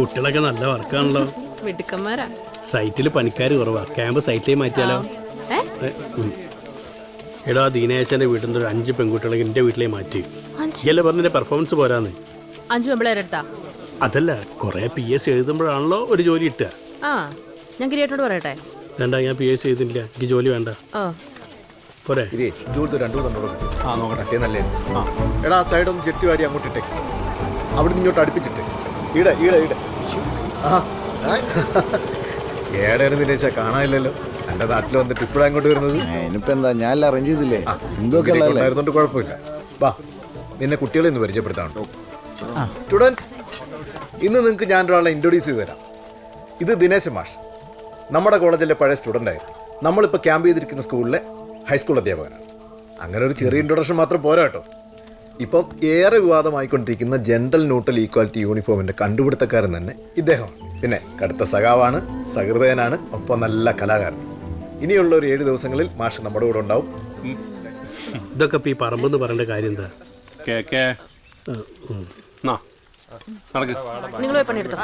കുട്ടികളൊക്കെ നല്ല വർക്കാണല്ലോ. മിടുക്കന്മാരാ. സൈറ്റിൽ പണിക്കാർ കുറവാ. ക്യാമ്പ് സൈറ്റിലേക്ക് മാറ്റിയാലോ? എടാ, ദീനേശന്റെ വീട്ടിൽ നിന്ന് ഒരു 5 പെൺകുട്ടികളെ എന്റെ വീട്ടിലേക്ക് മാറ്റി. ഇയല്ലേ പറഞ്ഞ പെർഫോമൻസ് പോരാന്ന്. 5 പെമ്പിളേരെടുത്താ? അതല്ല, കുറെ PSC എഴുതുമ്പോഴാണല്ലോ ഒരു ജോലി കിട്ടുക. ഞാൻ കിരിയേട്ടോട് പറയട്ടെ. വേണ്ട, ഞാൻ PSC എഴുതുന്നില്ല, എനിക്ക് ജോലി വേണ്ട. പോരെ? എടാ, സൈഡ് ഒന്ന് ചെട്ടി വാരി അങ്ങോട്ട് ഇട്ടേ. അവിടെ ഇങ്ങോട്ട് അടുപ്പിച്ചിട്ട് ഈടെ ഈടെ ഈടെ. ഏടായിരുന്നു ദിനേശ, കാണാനില്ലല്ലോ. എന്റെ നാട്ടിൽ വന്നിട്ട് ഇപ്പോഴാണ് അങ്ങോട്ട് വരുന്നത്. ഇനിയിപ്പോ എന്താ, ഞാൻ അറേഞ്ച് ചെയ്തില്ലേ? ഉണ്ടായിരുന്നോണ്ട് കുഴപ്പമില്ല. വാ, നിന്നെ കുട്ടികളെ ഒന്ന് പരിചയപ്പെടുത്താനുണ്ടോ? സ്റ്റുഡൻസ്, ഇന്ന് നിങ്ങൾക്ക് ഞാനൊരാളെ ഇൻട്രൊഡ്യൂസ് ചെയ്ത് തരാം. ഇത് ദിനേശ് മാഷ്, നമ്മുടെ കോളേജിലെ പഴയ സ്റ്റുഡൻ്റ് ആയിരുന്നു. നമ്മളിപ്പോൾ ക്യാമ്പ് ചെയ്തിരിക്കുന്ന സ്കൂളിലെ ഹൈസ്കൂൾ അധ്യാപകനാണ്. അങ്ങനെ ഒരു ചെറിയ ഇൻട്രൊഡക്ഷൻ മാത്രം പോരാ കേട്ടോ. ഇപ്പം ഏറെ വിവാദമായിക്കൊണ്ടിരിക്കുന്ന ജെൻഡർ ന്യൂട്രൽ ഈക്വാലിറ്റി യൂണിഫോമിൻ്റെ കണ്ടുപിടുത്തക്കാരൻ തന്നെ ഇദ്ദേഹമാണ്. പിന്നെ കടുത്ത സഖാവാണ്, സഹൃദയനാണ്, ഒപ്പം നല്ല കലാകാരൻ. ഇനിയുള്ള ഒരു 7 ദിവസങ്ങളിൽ മാഷ് നമ്മുടെ കൂടെ ഉണ്ടാവും. ഇതൊക്കെ ഇപ്പം ഈ പറമ്പെന്ന് പറയേണ്ട കാര്യം എന്താ? നിങ്ങൾ പോയി പണിയെടുത്തോ.